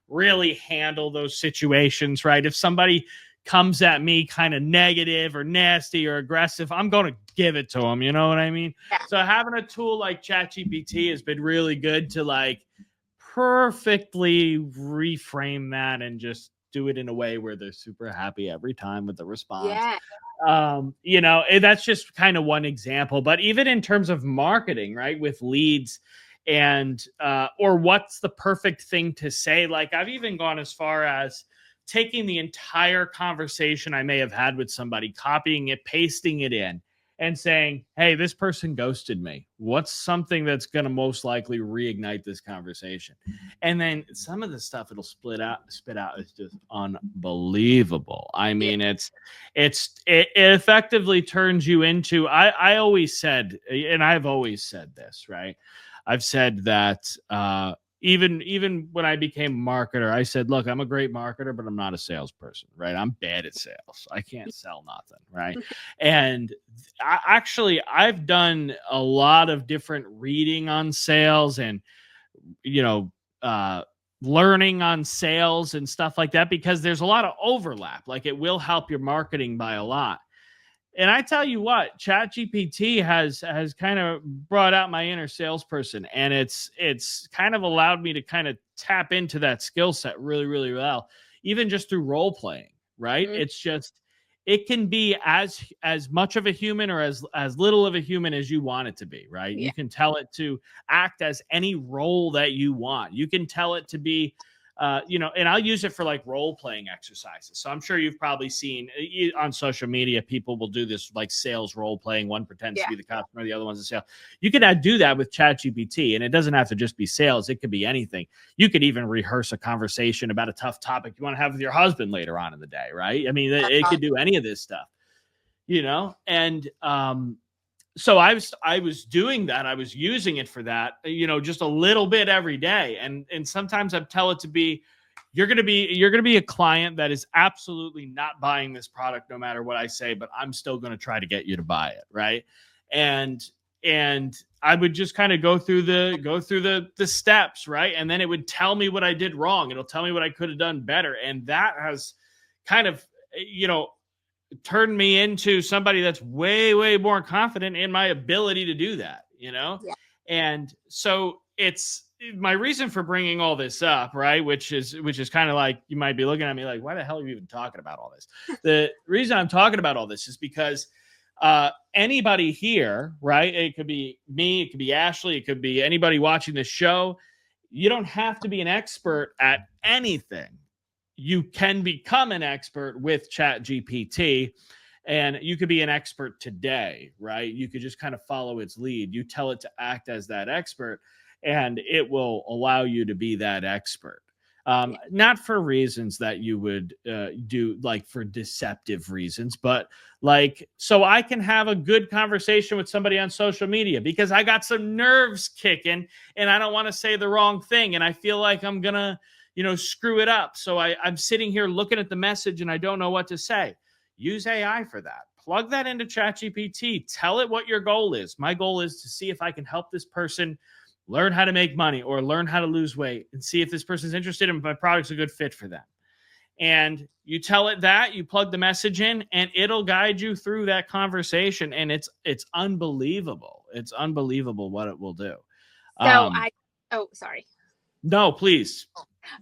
really handle those situations, right? If somebody comes at me kind of negative or nasty or aggressive, I'm going to give it to them. You know what I mean? Yeah. So having a tool like ChatGPT has been really good to like perfectly reframe that and just do it in a way where they're super happy every time with the response. Yeah. That's just kind of one example. But even in terms of marketing, right, with leads and or what's the perfect thing to say, like I've even gone as far as taking the entire conversation I may have had with somebody, copying it, pasting it in, and saying, hey, this person ghosted me. What's something that's going to most likely reignite this conversation? And then some of the stuff it'll spit out is just unbelievable. I mean, it effectively turns you into, I always said, and I've always said this, right? I've said that even when I became a marketer, I said, look, I'm a great marketer, but I'm not a salesperson, right? I'm bad at sales. I can't sell nothing, right? And I've done a lot of different reading on sales and, learning on sales and stuff like that, because there's a lot of overlap. Like, it will help your marketing by a lot. And I tell you what, ChatGPT has kind of brought out my inner salesperson, and it's kind of allowed me to kind of tap into that skill set really, really well, even just through role playing, right? Mm-hmm. it can be as much of a human or as little of a human as you want it to be, right? Yeah. You can tell it to act as any role that you want. You can tell it to be and I'll use it for like role playing exercises. So I'm sure you've probably seen on social media, people will do this like sales role playing. One pretends to be the customer, the other one's the sale. You can do that with ChatGPT, and it doesn't have to just be sales. It could be anything. You could even rehearse a conversation about a tough topic you want to have with your husband later on in the day, right? I mean, it could do any of this stuff, and so I was doing that. I was using it for that, just a little bit every day. And sometimes I tell it to be, you're going to be a client that is absolutely not buying this product no matter what I say, but I'm still going to try to get you to buy it. Right. And I would just kind of go through the steps. Right. And then it would tell me what I did wrong. It'll tell me what I could have done better. And that has kind of, turned me into somebody that's way, way more confident in my ability to do that, Yeah. And so it's my reason for bringing all this up, right? Which is kind of like, you might be looking at me like, why the hell are you even talking about all this? The reason I'm talking about all this is because anybody here, right? It could be me, it could be Ashley, it could be anybody watching this show. You don't have to be an expert at anything. You can become an expert with ChatGPT, and you could be an expert today, right? You could just kind of follow its lead. You tell it to act as that expert, and it will allow you to be that expert. Not for reasons that you would do, like for deceptive reasons, but like, so I can have a good conversation with somebody on social media because I got some nerves kicking and I don't want to say the wrong thing. And I feel like I'm going to, screw it up. So I'm sitting here looking at the message and I don't know what to say. Use AI for that. Plug that into ChatGPT. Tell it what your goal is. My goal is to see if I can help this person learn how to make money or learn how to lose weight and see if this person's interested in if my product's a good fit for them. And you tell it that, you plug the message in, and it'll guide you through that conversation. And it's unbelievable. It's unbelievable what it will do. Sorry. No, please.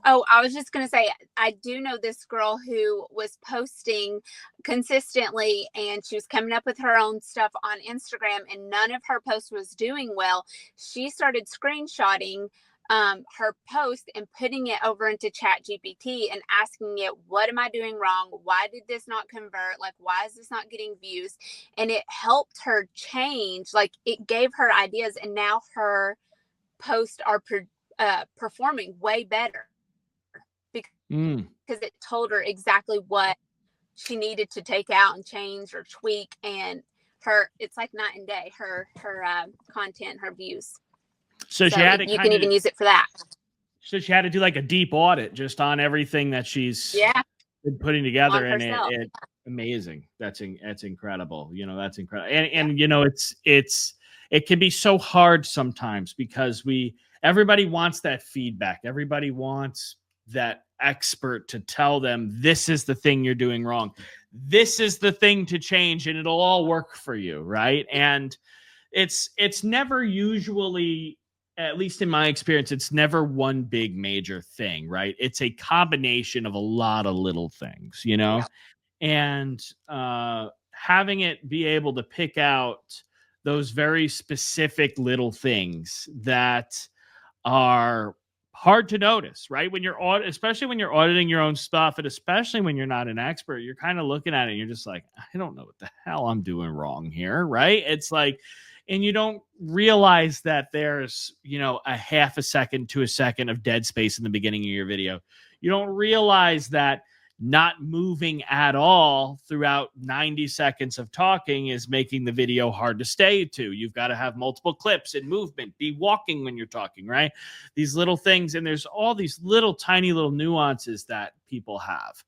Oh, I was just going to say, I do know this girl who was posting consistently and she was coming up with her own stuff on Instagram and none of her posts was doing well. She started screenshotting her post and putting it over into ChatGPT and asking it, what am I doing wrong? Why did this not convert? Like, why is this not getting views? And it helped her change. Like, it gave her ideas, and now her posts are performing way better because it told her exactly what she needed to take out and change or tweak, and it's like night and day, her content, her views. So she had to you can even use it for that. So she had to do like a deep audit just on everything that she's been putting together, and it amazing. That's incredible. That's incredible. And it can be so hard sometimes because everybody wants that feedback. Everybody wants that expert to tell them, this is the thing you're doing wrong. This is the thing to change, and it'll all work for you. Right. And it's never usually, at least in my experience, it's never one big major thing, right? It's a combination of a lot of little things, and having it be able to pick out those very specific little things that are hard to notice, right? Especially when you're auditing your own stuff, and especially when you're not an expert, you're kind of looking at it and you're just like, I don't know what the hell I'm doing wrong here, right? It's like, and you don't realize that there's, a half a second to a second of dead space in the beginning of your video. You don't realize that not moving at all throughout 90 seconds of talking is making the video hard to stay to. You've got to have multiple clips and movement, be walking when you're talking, right? These little things. And there's all these little tiny little nuances that people have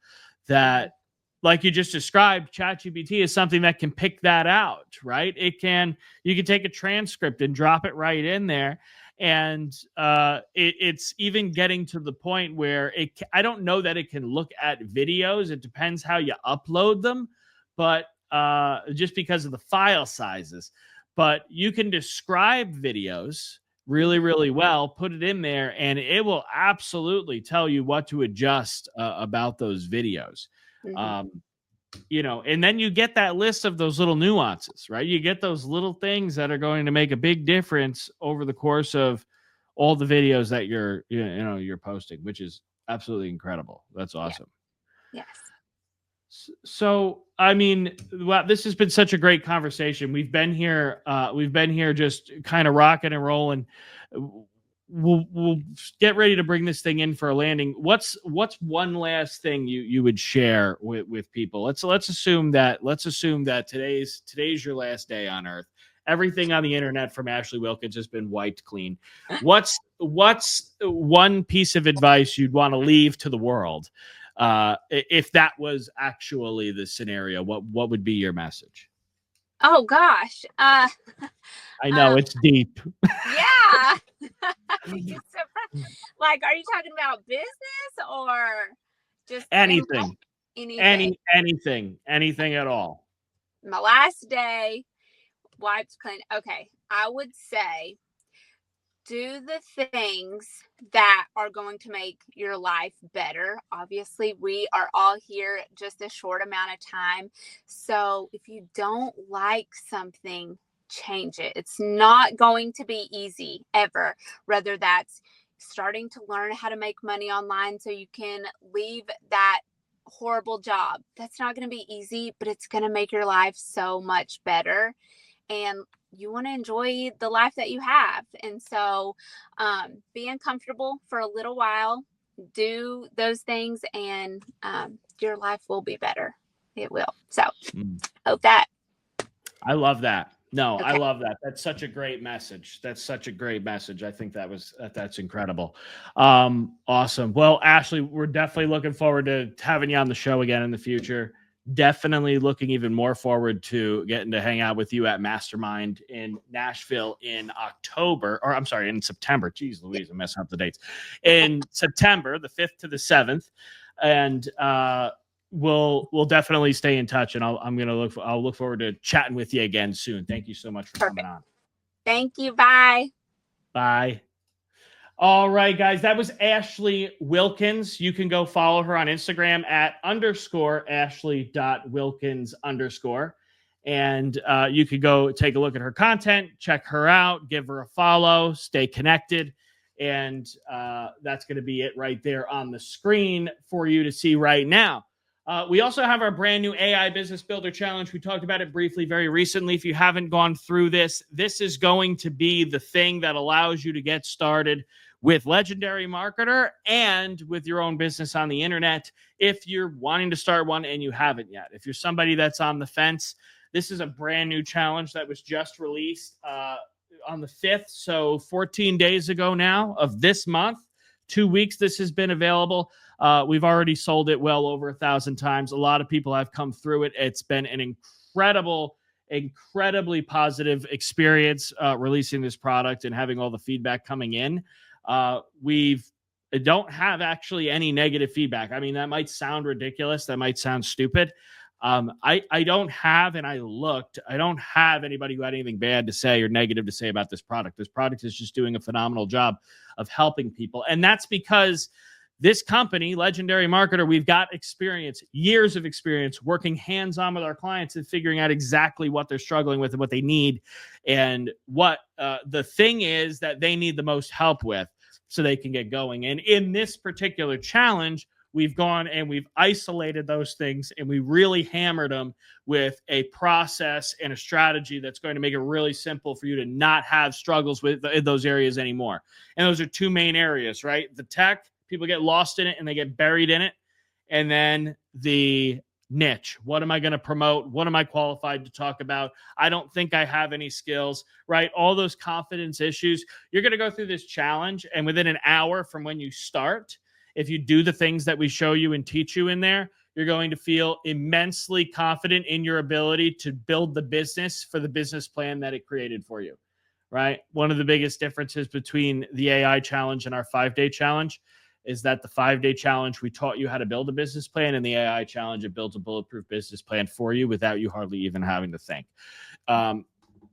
that, like you just described, ChatGPT is something that can pick that out, right? You can take a transcript and drop it right in there. And it's even getting to the point where I don't know that it can look at videos. It depends how you upload them, but just because of the file sizes. But you can describe videos really, really well, put it in there, and it will absolutely tell you what to adjust about those videos. and then you get that list of those little nuances, right? You get those little things that are going to make a big difference over the course of all the videos that you're posting, which is absolutely incredible. That's awesome. Yes. So, I mean, wow, this has been such a great conversation. We've been here just kind of rocking and rolling. We'll get ready to bring this thing in for a landing. What's one last thing you would share with people? Let's assume that today's your last day on Earth. Everything on the internet from Ashley Wilkins has been wiped clean. What's one piece of advice you'd want to leave to the world? If that was actually the scenario, what would be your message? Oh gosh. I know it's deep. Yeah. Like, are you talking about business or just anything at all? My last day, wiped clean. Okay. I would say do the things that are going to make your life better. Obviously, we are all here just a short amount of time. So if you don't like something, change it. It's not going to be easy ever. Whether that's starting to learn how to make money online so you can leave that horrible job. That's not going to be easy, but it's going to make your life so much better. And you want to enjoy the life that you have. And so be uncomfortable for a little while, do those things, and your life will be better. It will. So hope that. I love that. No, Okay. I love that. That's such a great message. I think that's incredible. Awesome. Well, Ashley, we're definitely looking forward to having you on the show again in the future. Definitely looking even more forward to getting to hang out with you at Mastermind in Nashville in September. Jeez Louise, I'm messing up the dates. In September, the 5th to the 7th. And we'll definitely stay in touch, and I'll look forward to chatting with you again soon. Thank you so much for coming on. Thank you. Bye. Bye. All right, guys, that was Ashley Wilkins. You can go follow her on Instagram at _Ashley.Wilkins_. And you could go take a look at her content, check her out, give her a follow, stay connected. And that's going to be it right there on the screen for you to see right now. We also have our brand new AI Business Builder Challenge. We talked about it briefly very recently. If you haven't gone through this is going to be the thing that allows you to get started with Legendary Marketer and with your own business on the internet if you're wanting to start one and you haven't yet. If you're somebody that's on the fence, this is a brand new challenge that was just released on the 5th, so 14 days ago now of this month. 2 weeks this has been available. We've already sold it well over 1,000 times. A lot of people have come through it. It's been an incredibly positive experience releasing this product and having all the feedback coming in. We don't have actually any negative feedback. I mean, that might sound ridiculous. That might sound stupid. I don't have, and I looked, I don't have anybody who had anything bad to say or negative to say about this product. This product is just doing a phenomenal job of helping people. And that's because this company, Legendary Marketer, we've got experience, years of experience working hands-on with our clients and figuring out exactly what they're struggling with and what they need and what the thing is that they need the most help with so they can get going. And in this particular challenge, we've gone and we've isolated those things and we really hammered them with a process and a strategy that's going to make it really simple for you to not have struggles with those areas anymore. And those are two main areas, right? The tech, people get lost in it and they get buried in it. And then the niche. What am I going to promote? What am I qualified to talk about? I don't think I have any skills, right? All those confidence issues. You're going to go through this challenge, and within an hour from when you start, if you do the things that we show you and teach you in there, you're going to feel immensely confident in your ability to build the business for the business plan that it created for you, right? One of the biggest differences between the AI challenge and our 5-day challenge is that the 5-day challenge, we taught you how to build a business plan, and the AI challenge, it builds a bulletproof business plan for you without you hardly even having to think.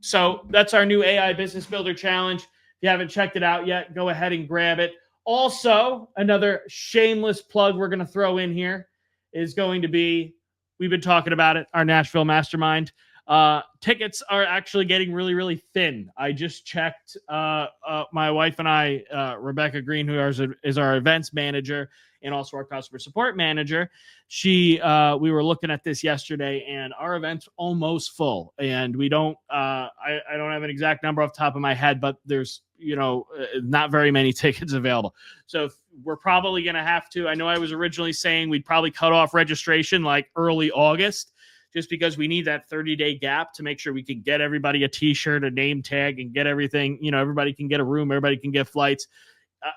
So that's our new AI Business Builder Challenge. If you haven't checked it out yet, go ahead and grab it. Also, another shameless plug we're going to throw in here is going to be we've been talking about it, our Nashville Mastermind. Tickets are actually getting really, really thin. I just checked. My wife and I, Rebecca Green, who is our events manager and also our customer support manager, we were looking at this yesterday, and our event's almost full. And we don't. I don't have an exact number off the top of my head, but there's not very many tickets available. So we're probably going to have to. I know I was originally saying we'd probably cut off registration like early August, just because we need that 30-day gap to make sure we can get everybody a t-shirt, a name tag, and get everything. Everybody can get a room, everybody can get flights.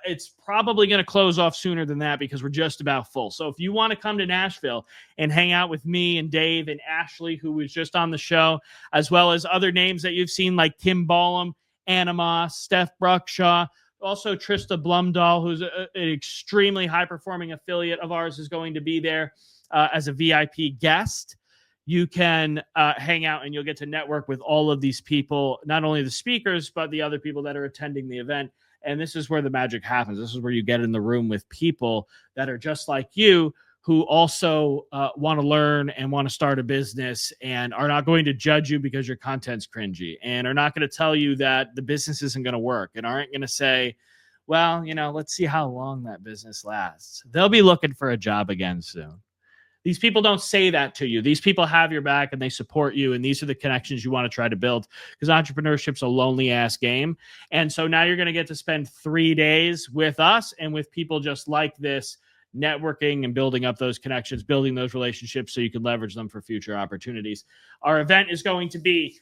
It's probably going to close off sooner than that because we're just about full. So if you want to come to Nashville and hang out with me and Dave and Ashley, who was just on the show, as well as other names that you've seen like Kim Ballum, Anna Moss, Steph Bruckshaw, also Trista Blumdahl, who's an extremely high-performing affiliate of ours, is going to be there as a VIP guest. You can hang out and you'll get to network with all of these people, not only the speakers, but the other people that are attending the event. And this is where the magic happens. This is where you get in the room with people that are just like you, who also want to learn and want to start a business and are not going to judge you because your content's cringy, and are not going to tell you that the business isn't going to work, and aren't going to say, well, let's see how long that business lasts. They'll be looking for a job again soon. These people don't say that to you. These people have your back and they support you. And these are the connections you want to try to build, because entrepreneurship's a lonely ass game. And so now you're going to get to spend 3 days with us and with people just like this, networking and building up those connections, building those relationships so you can leverage them for future opportunities. Our event is going to be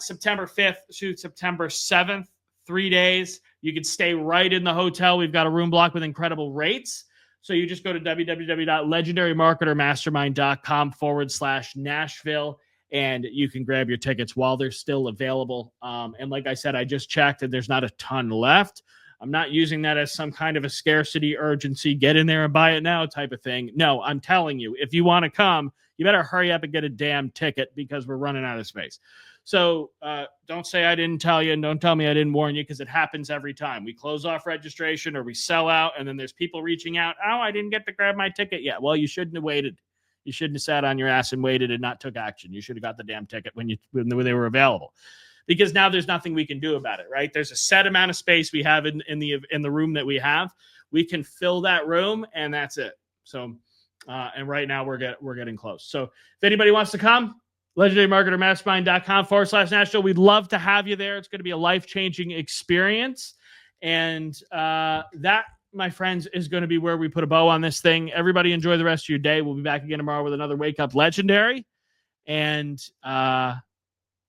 September 5th to September 7th, 3 days. You can stay right in the hotel. We've got a room block with incredible rates. So you just go to www.legendarymarketermastermind.com/Nashville, and you can grab your tickets while they're still available. And like I said, I just checked and there's not a ton left. I'm not using that as some kind of a scarcity urgency, get in there and buy it now type of thing. No, I'm telling you, if you want to come, you better hurry up and get a damn ticket because we're running out of space. So don't say I didn't tell you, and don't tell me I didn't warn you, because it happens every time. We close off registration or we sell out, and then there's people reaching out. Oh, I didn't get to grab my ticket yet. Well, you shouldn't have waited. You shouldn't have sat on your ass and waited and not took action. You should have got the damn ticket when they were available, because now there's nothing we can do about it, right? There's a set amount of space we have in the room that we have. We can fill that room, and that's it. So, and right now we're getting close. So if anybody wants to come, legendarymarketermastermind.com/Nashville. We'd love to have you there. It's going to be a life-changing experience. And that, my friends, is going to be where we put a bow on this thing. Everybody enjoy the rest of your day. We'll be back again tomorrow with another Wake Up Legendary. And I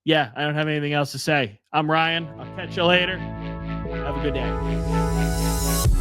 don't have anything else to say. I'm Ryan. I'll catch you later. Have a good day.